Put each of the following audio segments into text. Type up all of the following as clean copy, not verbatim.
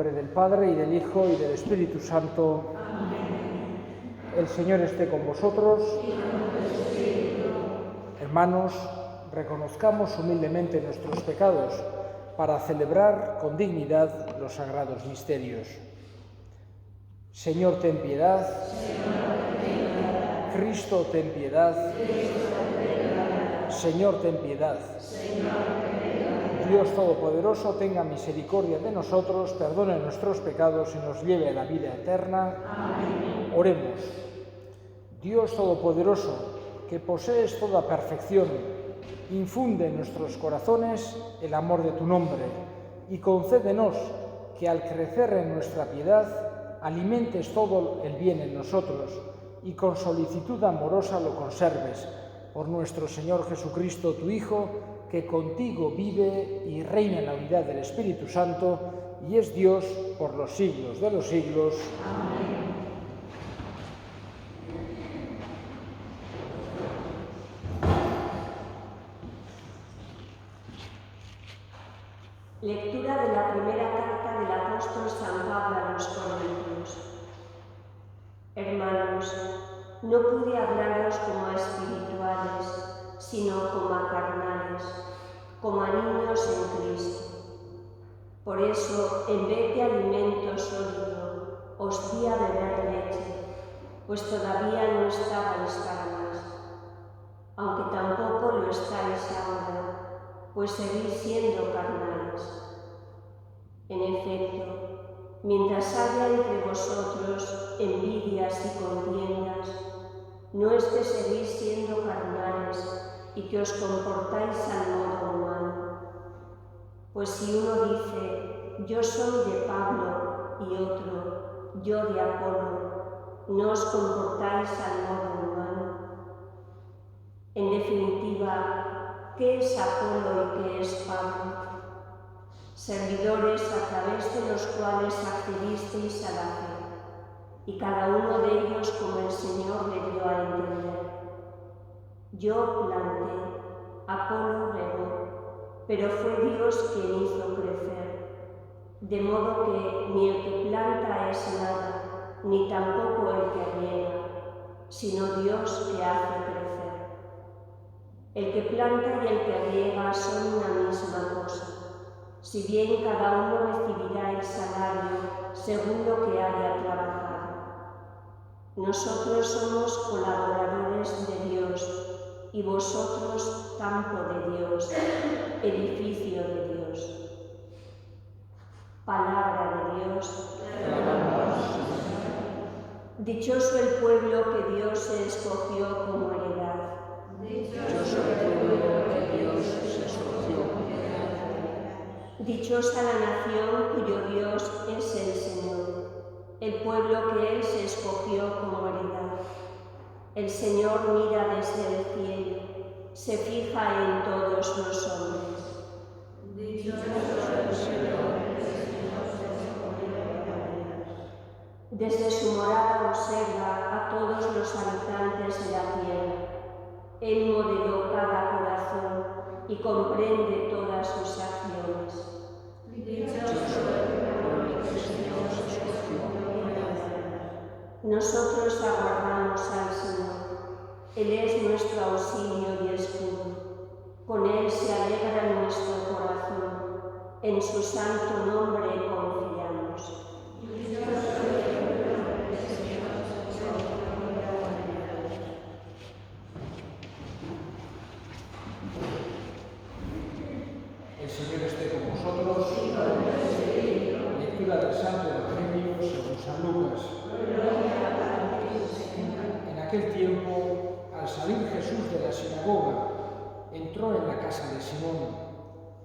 nombre del Padre, y del Hijo, y del Espíritu Santo. Amén. El Señor esté con vosotros. Hermanos, reconozcamos humildemente nuestros pecados para celebrar con dignidad los sagrados misterios. Señor, ten piedad. Cristo, ten piedad. Señor, ten piedad. Dios Todopoderoso, tenga misericordia de nosotros, perdone nuestros pecados y nos lleve a la vida eterna. Amén. Oremos. Dios Todopoderoso, que posees toda perfección, infunde en nuestros corazones el amor de tu nombre y concédenos que al crecer en nuestra piedad alimentes todo el bien en nosotros y con solicitud amorosa lo conserves. Por nuestro Señor Jesucristo, tu Hijo, que contigo vive y reina en la unidad del Espíritu Santo y es Dios por los siglos de los siglos. Amén. Lectura de la primera carta del apóstol San Pablo a los Corintios. Hermanos, no pude hablaros como a espirituales, sino como a carnales, como a niños en Cristo. Por eso, en vez de alimento sólido, os di a beber leche, pues todavía no estabais para más. Aunque tampoco lo estáis ahora, pues seguís siendo carnales. En efecto, mientras haya entre vosotros envidias y contiendas, no es que seguís siendo carnales y que os comportáis al modo humano. Pues si uno dice, yo soy de Pablo, y otro, yo de Apolo, ¿no os comportáis al modo humano? En definitiva, ¿qué es Apolo y qué es Pablo? Servidores a través de los cuales accedisteis a la fe, y cada uno de ellos como el Señor le dio a entender. Yo planté, Apolo regó, pero fue Dios quien hizo crecer, de modo que ni el que planta es nada, ni tampoco el que riega, sino Dios que hace crecer. El que planta y el que riega son una misma cosa, si bien cada uno recibirá el salario según lo que haya trabajado. Nosotros somos colaboradores de Dios, y vosotros campo de Dios, edificio de Dios. Palabra de Dios. Dichoso el pueblo que Dios se escogió como heredad. Dichoso el pueblo que Dios se escogió como heredad. Dichosa la nación cuyo Dios es el Señor, el pueblo que Él se escogió como heredad. El Señor mira desde el cielo, se fija en todos los hombres. Dichoso el Señor, desde su morada observa a todos los habitantes de la tierra. Él modeló cada corazón y comprende todas sus acciones. Nosotros aguardamos al Señor. Él es nuestro auxilio y escudo. Con Él se alegra nuestro corazón. En su santo nombre confiamos. El Señor esté con vosotros. Lectura del Santo Evangelio según San Lucas. En aquel tiempo, al salir Jesús de la sinagoga, entró en la casa de Simón.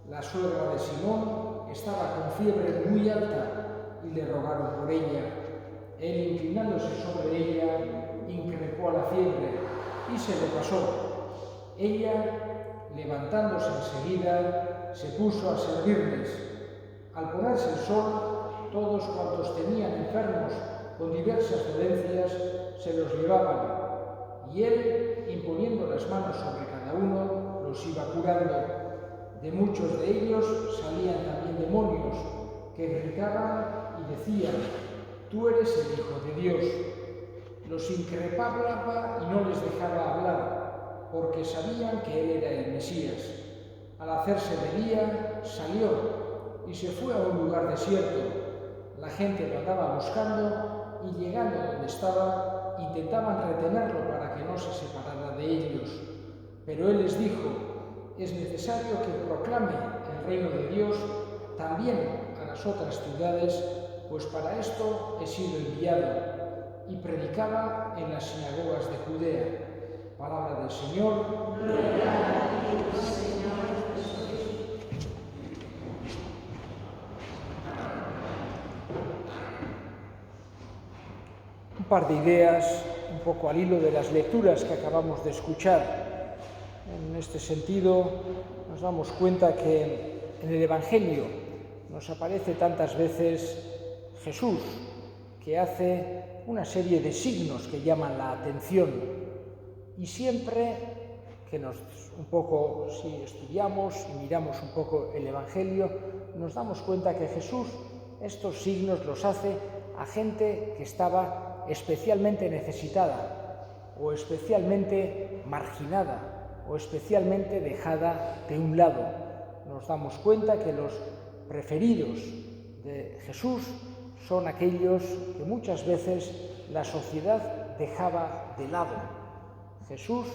La suegra de Simón estaba con fiebre muy alta y le rogaron por ella. Él, inclinándose sobre ella, increpó a la fiebre y se le pasó. Ella, levantándose enseguida, se puso a servirles. Al ponerse el sol, todos cuantos tenían enfermos con diversas dolencias se los llevaban, y él, imponiendo las manos sobre cada uno, los iba curando. De muchos de ellos salían también demonios, que gritaban y decían: «Tú eres el Hijo de Dios». Los increpaba y no les dejaba hablar, porque sabían que él era el Mesías. Al hacerse de día, salió y se fue a un lugar desierto. La gente lo andaba buscando y, llegando donde estaba, intentaban retenerlo para que no se separara de ellos. Pero él les dijo: «Es necesario que proclame el reino de Dios también a las otras ciudades, pues para esto he sido enviado». Y predicaba en las sinagogas de Judea. Palabra del Señor. Gloria a ti, Señor Jesús. Un par de ideas, un poco al hilo de las lecturas que acabamos de escuchar. En este sentido, nos damos cuenta que en el Evangelio nos aparece tantas veces Jesús, que hace una serie de signos que llaman la atención, y siempre que un poco, si estudiamos y miramos un poco el Evangelio, nos damos cuenta que Jesús estos signos los hace a gente que estaba especialmente necesitada, o especialmente marginada, o especialmente dejada de un lado. Nos damos cuenta que los preferidos de Jesús son aquellos que muchas veces la sociedad dejaba de lado. Jesús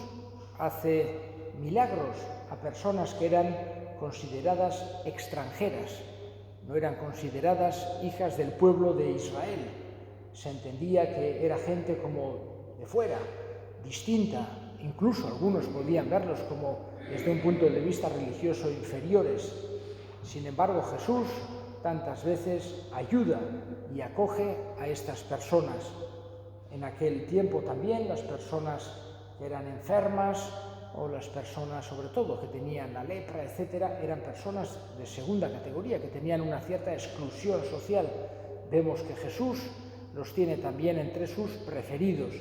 hace milagros a personas que eran consideradas extranjeras, no eran consideradas hijas del pueblo de Israel. Se entendía que era gente como de fuera, distinta, incluso algunos podían verlos como desde un punto de vista religioso inferiores. Sin embargo, Jesús tantas veces ayuda y acoge a estas personas. En aquel tiempo también las personas que eran enfermas o las personas, sobre todo, que tenían la lepra, etcétera, eran personas de segunda categoría, que tenían una cierta exclusión social. Vemos que Jesús los tiene también entre sus preferidos,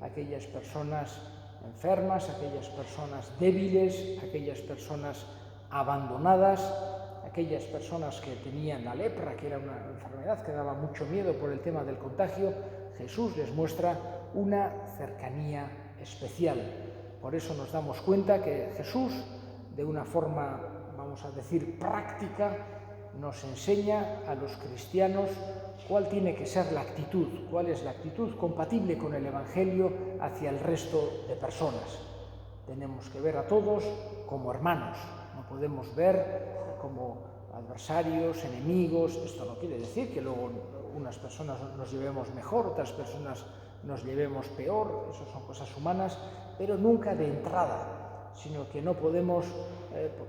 aquellas personas enfermas, aquellas personas débiles, aquellas personas abandonadas, aquellas personas que tenían la lepra, que era una enfermedad que daba mucho miedo por el tema del contagio. Jesús les muestra una cercanía especial. Por eso nos damos cuenta que Jesús, de una forma, vamos a decir, práctica, nos enseña a los cristianos cuál tiene que ser la actitud, cuál es la actitud compatible con el Evangelio hacia el resto de personas. Tenemos que ver a todos como hermanos, no podemos ver como adversarios, enemigos. Esto no quiere decir que luego unas personas nos llevemos mejor, otras personas nos llevemos peor, eso son cosas humanas, pero nunca de entrada, sino que no podemos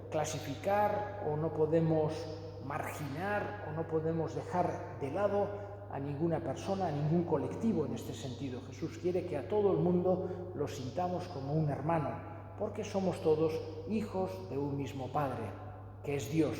clasificar o no podemos marginar o no podemos dejar de lado a ninguna persona, a ningún colectivo en este sentido. Jesús quiere que a todo el mundo lo sintamos como un hermano, porque somos todos hijos de un mismo Padre, que es Dios.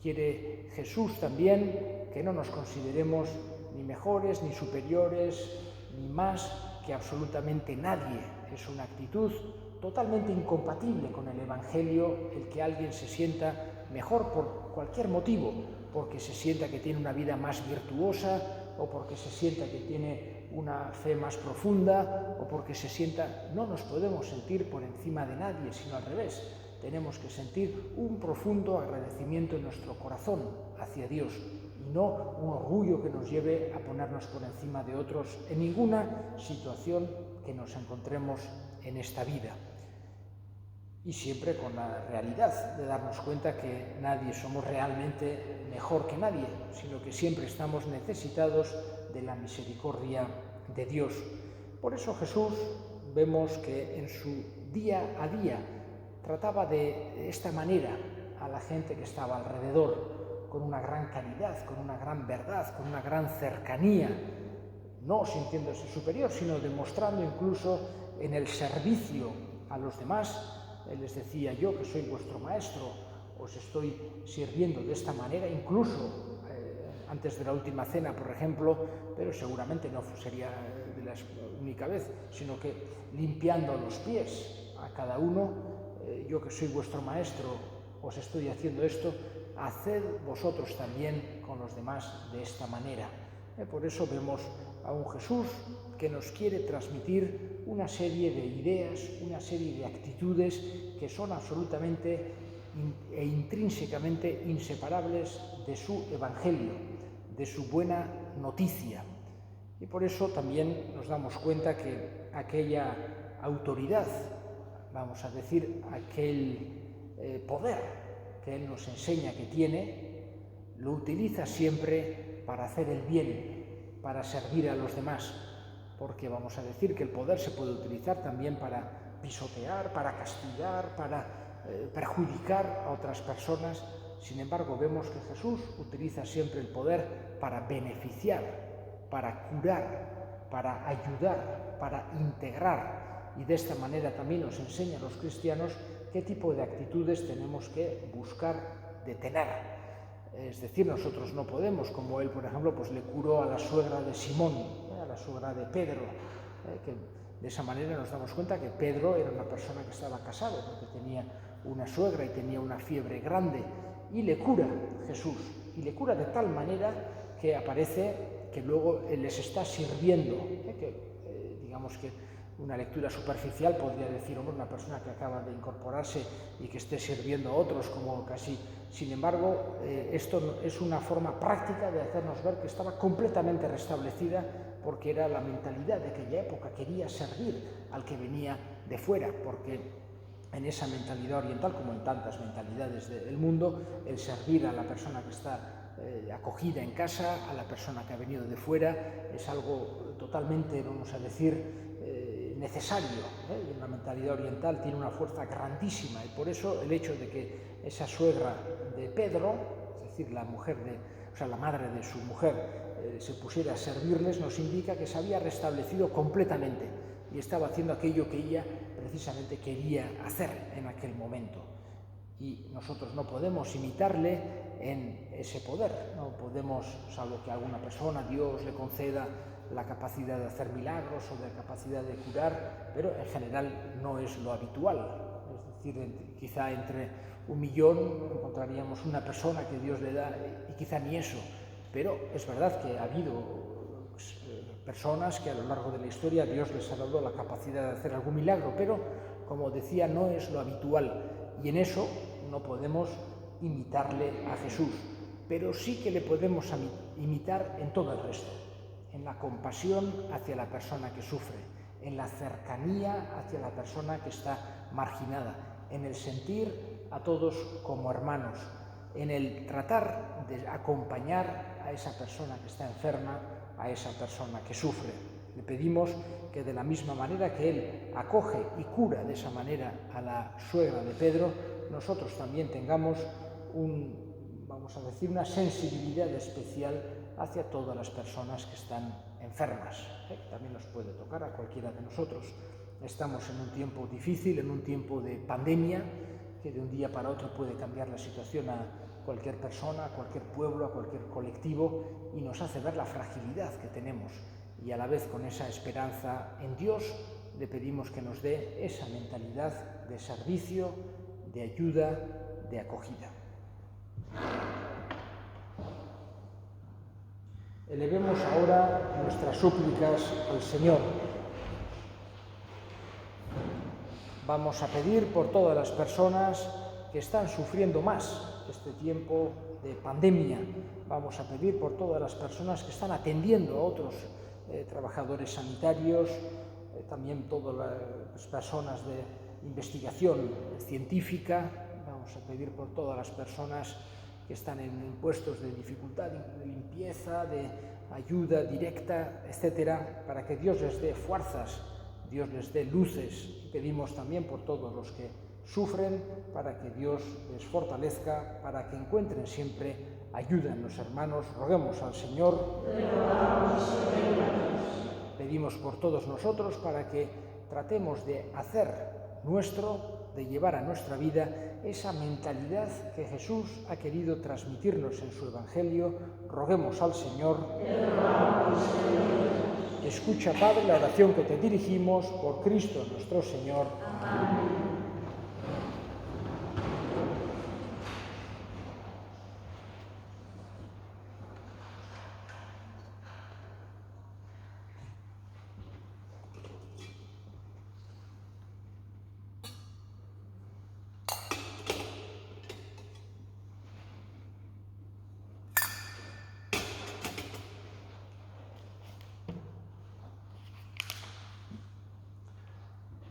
Quiere Jesús también que no nos consideremos ni mejores, ni superiores, ni más que absolutamente nadie. Es una actitud totalmente incompatible con el Evangelio el que alguien se sienta mejor por cualquier motivo, porque se sienta que tiene una vida más virtuosa, o porque se sienta que tiene una fe más profunda, o porque se sienta... No nos podemos sentir por encima de nadie, sino al revés. Tenemos que sentir un profundo agradecimiento en nuestro corazón hacia Dios, y no un orgullo que nos lleve a ponernos por encima de otros en ninguna situación que nos encontremos en esta vida. Y siempre con la realidad de darnos cuenta que nadie somos realmente mejor que nadie, sino que siempre estamos necesitados de la misericordia de Dios. Por eso Jesús vemos que en su día a día trataba de esta manera a la gente que estaba alrededor, con una gran caridad, con una gran verdad, con una gran cercanía, no sintiéndose superior, sino demostrando incluso en el servicio a los demás. Él les decía: yo que soy vuestro maestro, os estoy sirviendo de esta manera, incluso antes de la última cena, por ejemplo, pero seguramente no sería de la única vez, sino que limpiando los pies a cada uno. Yo que soy vuestro maestro, os estoy haciendo esto haced vosotros también con los demás de esta manera. Por eso vemos a un Jesús que nos quiere transmitir una serie de ideas, una serie de actitudes que son absolutamente e intrínsecamente inseparables de su Evangelio, de su buena noticia. Y por eso también nos damos cuenta que aquella autoridad, vamos a decir, aquel poder que Él nos enseña que tiene, lo utiliza siempre para hacer el bien, para servir a los demás, porque vamos a decir que el poder se puede utilizar también para pisotear, para castigar, para perjudicar a otras personas. Sin embargo, vemos que Jesús utiliza siempre el poder para beneficiar, para curar, para ayudar, para integrar, y de esta manera también nos enseña a los cristianos qué tipo de actitudes tenemos que buscar de tener. Es decir, nosotros no podemos, como él, por ejemplo, pues le curó a la suegra de Simón, a la suegra de Pedro, que de esa manera nos damos cuenta que Pedro era una persona que estaba casado, porque tenía una suegra y tenía una fiebre grande, y le cura Jesús, y le cura de tal manera que aparece que luego les está sirviendo, digamos que una lectura superficial podría decir, hombre, una persona que acaba de incorporarse y que esté sirviendo a otros como casi. Sin embargo, esto es una forma práctica de hacernos ver que estaba completamente restablecida, porque era la mentalidad de aquella época, quería servir al que venía de fuera, porque en esa mentalidad oriental, como en tantas mentalidades del mundo, el servir a la persona que está acogida en casa, a la persona que ha venido de fuera, es algo totalmente, vamos a decir, necesario, y en la mentalidad oriental tiene una fuerza grandísima, y por eso el hecho de que esa suegra de Pedro, es decir, la madre de su mujer, se pusiera a servirles, nos indica que se había restablecido completamente y estaba haciendo aquello que ella precisamente quería hacer en aquel momento. Y nosotros no podemos imitarle en ese poder, no podemos, salvo que a alguna persona Dios le conceda la capacidad de hacer milagros o la capacidad de curar, pero en general no es lo habitual. Es decir, quizá entre 1 millón encontraríamos una persona que Dios le da, y quizá ni eso, pero es verdad que ha habido personas que a lo largo de la historia Dios les ha dado la capacidad de hacer algún milagro, pero como decía, no es lo habitual, y en eso no podemos imitarle a Jesús, pero sí que le podemos imitar en todo el resto, en la compasión hacia la persona que sufre, en la cercanía hacia la persona que está marginada, en el sentir a todos como hermanos, en el tratar de acompañar a esa persona que está enferma, a esa persona que sufre. Le pedimos que de la misma manera que Él acoge y cura de esa manera a la suegra de Pedro, nosotros también tengamos vamos a decir, una sensibilidad especial hacia todas las personas que están enfermas. También nos puede tocar a cualquiera de nosotros. Estamos en un tiempo difícil, en un tiempo de pandemia, que de un día para otro puede cambiar la situación a cualquier persona, a cualquier pueblo, a cualquier colectivo, y nos hace ver la fragilidad que tenemos. Y a la vez, con esa esperanza en Dios, le pedimos que nos dé esa mentalidad de servicio, de ayuda, de acogida. Elevemos ahora nuestras súplicas al Señor. Vamos a pedir por todas las personas que están sufriendo más este tiempo de pandemia. Vamos a pedir por todas las personas que están atendiendo a otros trabajadores sanitarios, también todas las personas de investigación científica. Vamos a pedir por todas las personas que están en puestos de dificultad, de limpieza, de ayuda directa, etcétera, para que Dios les dé fuerzas, Dios les dé luces. Pedimos también por todos los que sufren, para que Dios les fortalezca, para que encuentren siempre ayuda en los hermanos. Roguemos al Señor. Pedimos por todos nosotros para que tratemos de hacer nuestro, de llevar a nuestra vida esa mentalidad que Jesús ha querido transmitirnos en su Evangelio. Roguemos al Señor. Escucha, Padre, la oración que te dirigimos por Cristo nuestro Señor. Amén.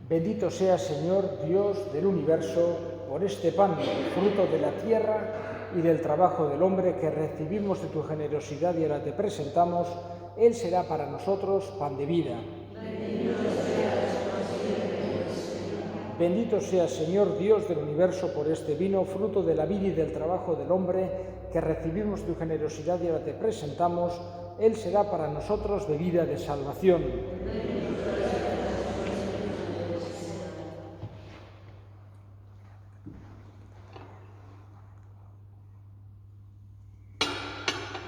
Bendito sea, Señor, Dios del universo, por este pan, fruto de la tierra y del trabajo del hombre que recibimos de tu generosidad y ahora te presentamos. Él será para nosotros pan de vida. Bendito sea, Señor, Dios del universo, por este vino, fruto de la vida y del trabajo del hombre que recibimos de tu generosidad y ahora te presentamos. Él será para nosotros bebida de salvación.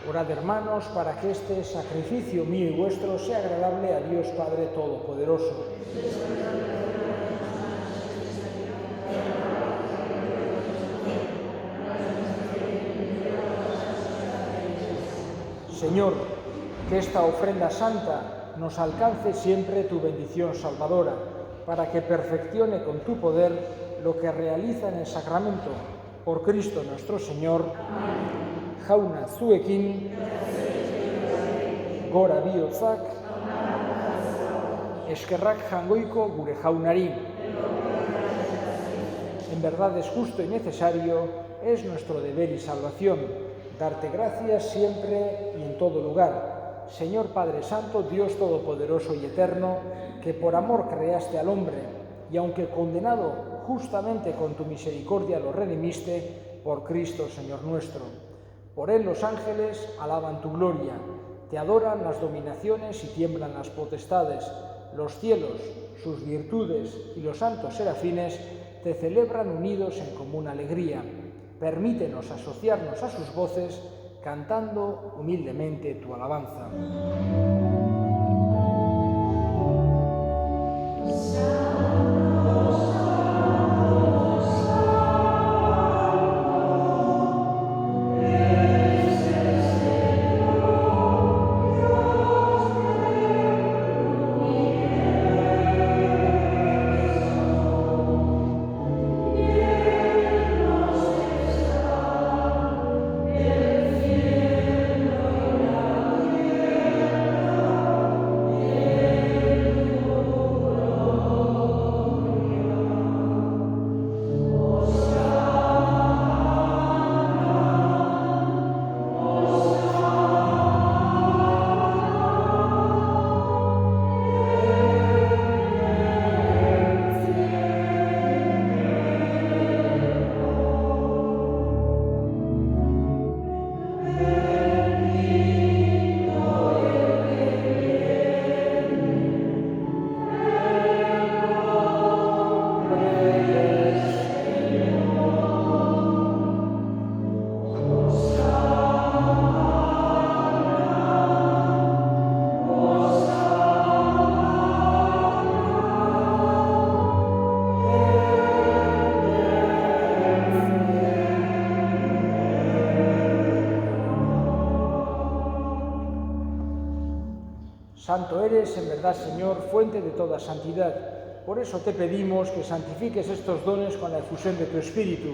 Orad, hermanos, para que este sacrificio mío y vuestro sea agradable a Dios Padre Todopoderoso. Señor, que esta ofrenda santa nos alcance siempre tu bendición salvadora, para que perfeccione con tu poder lo que realiza en el sacramento. Por Cristo nuestro Señor. Amén. Jauna zuekin, gora bihotzak, eskerrak jangoiko gure jaunari. En verdad es justo y necesario, es nuestro deber y salvación, darte gracias siempre y en todo lugar. Señor Padre Santo, Dios Todopoderoso y Eterno, que por amor creaste al hombre, y aunque condenado justamente con tu misericordia lo redimiste, por Cristo Señor nuestro. Por él los ángeles alaban tu gloria, te adoran las dominaciones y tiemblan las potestades, los cielos, sus virtudes y los santos serafines te celebran unidos en común alegría. Permítenos asociarnos a sus voces, cantando humildemente tu alabanza. Santo eres, en verdad, Señor, fuente de toda santidad. Por eso te pedimos que santifiques estos dones con la efusión de tu Espíritu,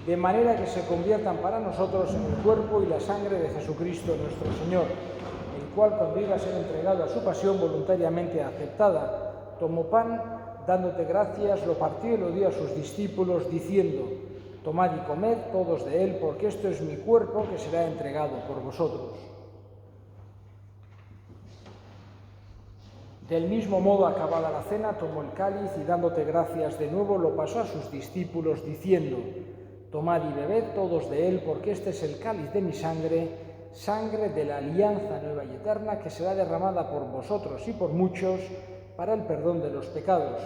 de manera que se conviertan para nosotros en el cuerpo y la sangre de Jesucristo nuestro Señor, el cual, cuando iba a ser entregado a su pasión voluntariamente aceptada, tomó pan, dándote gracias, lo partió y lo dio a sus discípulos, diciendo: tomad y comed todos de él, porque esto es mi cuerpo que será entregado por vosotros. Del mismo modo, acabada la cena, tomó el cáliz y dándote gracias de nuevo lo pasó a sus discípulos diciendo: tomad y bebed todos de él, porque este es el cáliz de mi sangre, sangre de la alianza nueva y eterna, que será derramada por vosotros y por muchos para el perdón de los pecados.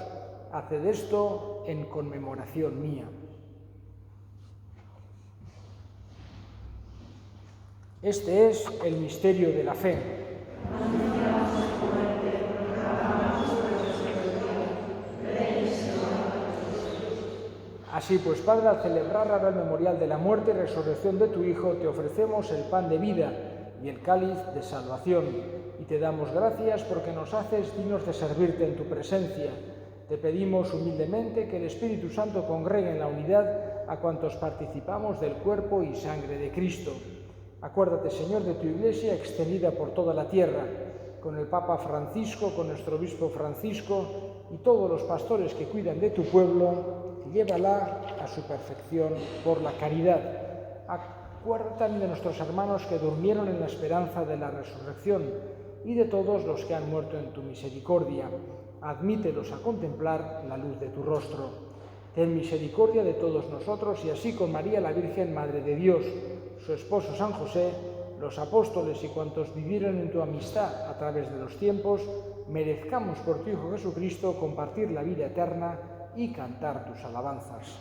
Haced esto en conmemoración mía. Este es el misterio de la fe. Así pues, Padre, al celebrar ahora el memorial de la muerte y resurrección de tu Hijo, te ofrecemos el pan de vida y el cáliz de salvación, y te damos gracias porque nos haces dignos de servirte en tu presencia. Te pedimos humildemente que el Espíritu Santo congregue en la unidad a cuantos participamos del cuerpo y sangre de Cristo. Acuérdate, Señor, de tu Iglesia extendida por toda la tierra, con el Papa Francisco, con nuestro Obispo Francisco, y todos los pastores que cuidan de tu pueblo, llévala a su perfección por la caridad. Acuérdate también de nuestros hermanos que durmieron en la esperanza de la resurrección y de todos los que han muerto en tu misericordia. Admítelos a contemplar la luz de tu rostro. Ten misericordia de todos nosotros y así con María la Virgen, Madre de Dios, su esposo San José, los apóstoles y cuantos vivieron en tu amistad a través de los tiempos, merezcamos por tu Hijo Jesucristo compartir la vida eterna y cantar tus alabanzas.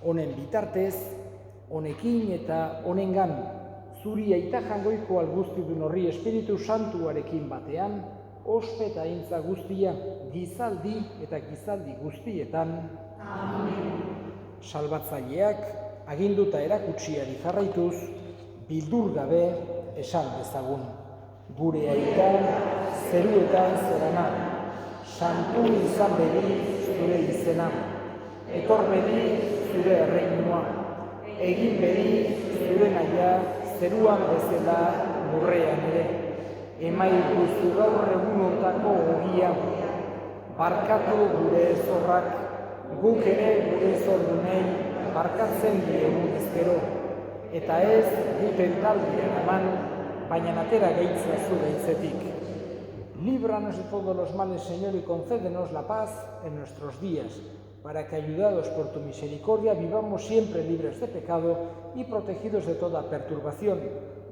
Honen bitartez, honekin eta honengan, zuri aita jangoiko alguztidun horri Espiritu Santuarekin batean, ospe eta aintza guztia, gizaldi eta gizaldi guztietan. Amen. Salbatzaileak, aginduta erakutsiari jarraituz, bildur gabe esan dezagun. Gure aita, zeruetan zerana, santu izan bedi zure izena, etor bedi zure erreinua, egin bedi zure naia, zeruan bezala lurrean ere. Emaiguzu gaur egunotako ogia, barkatu gure zorrak, guk ere gure zordunei barkatzen diegu ezkero, eta ez guten taldean eman, baina atera gaitza zu gaitzetik. Líbranos de todos los males, Señor, y concédenos la paz en nuestros días, para que, ayudados por tu misericordia, vivamos siempre libres de pecado y protegidos de toda perturbación,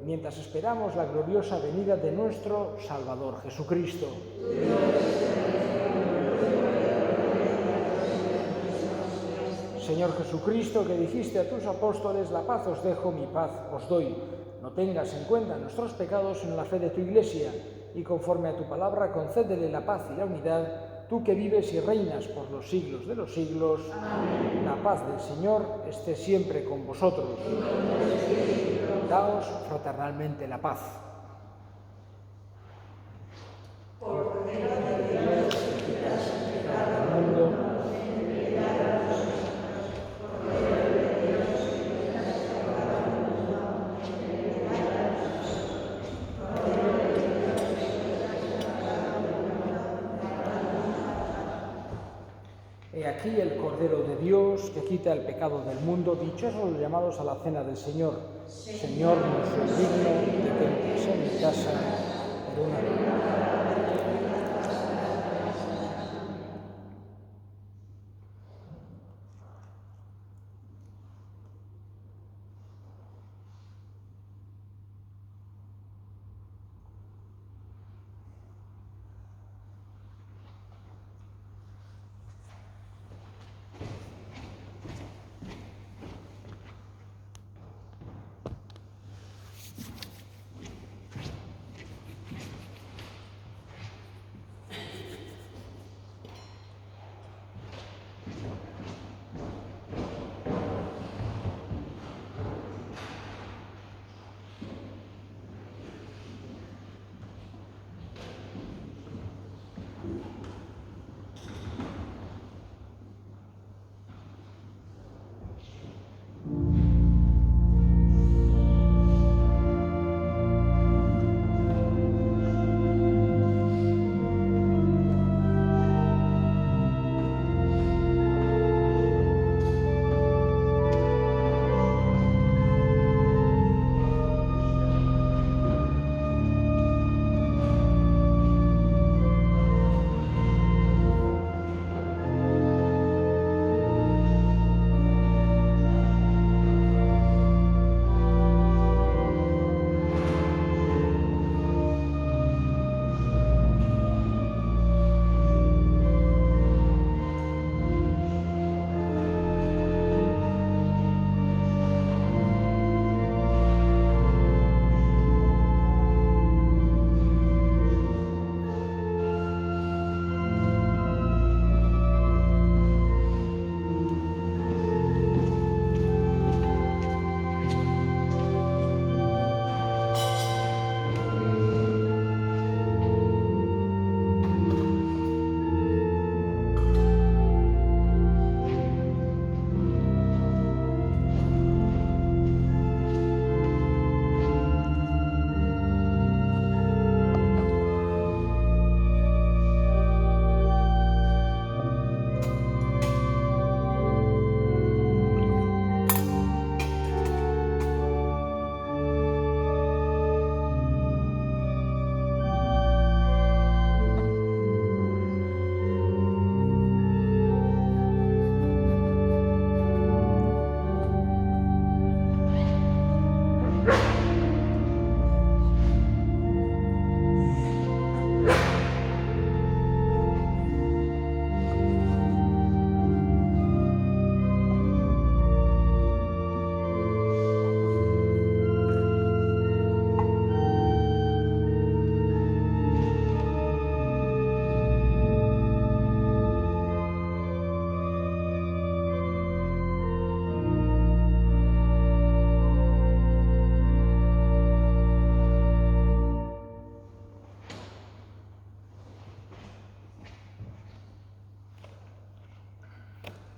mientras esperamos la gloriosa venida de nuestro Salvador Jesucristo. Señor Jesucristo, que dijiste a tus apóstoles, la paz os dejo, mi paz os doy. No tengas en cuenta nuestros pecados, sino la fe de tu Iglesia, y conforme a tu palabra concédele la paz y la unidad, tú que vives y reinas por los siglos de los siglos. Amén. La paz del Señor esté siempre con vosotros. Daos fraternalmente la paz. Por Dios, el mundo. He aquí el Cordero de Dios que quita el pecado del mundo. Dichosos los llamados a la cena del Señor. Señor, no soy digno de que entres en mi casa, pero una vez.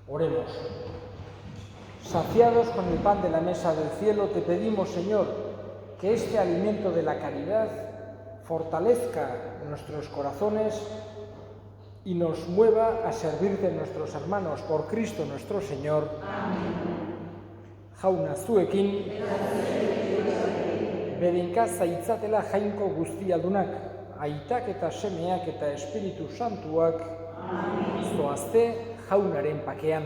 Oremos. Saciados con el pan de la mesa del cielo, te pedimos, Señor, que este alimento de la caridad fortalezca nuestros corazones y nos mueva a servirte nuestros hermanos por Cristo nuestro Señor. Amén. Jauna zuekin, bedinka zaitzatela jainko guztialdunak, aitak eta semeak eta Espiritu Santuak, zoazte jaunaren pakean.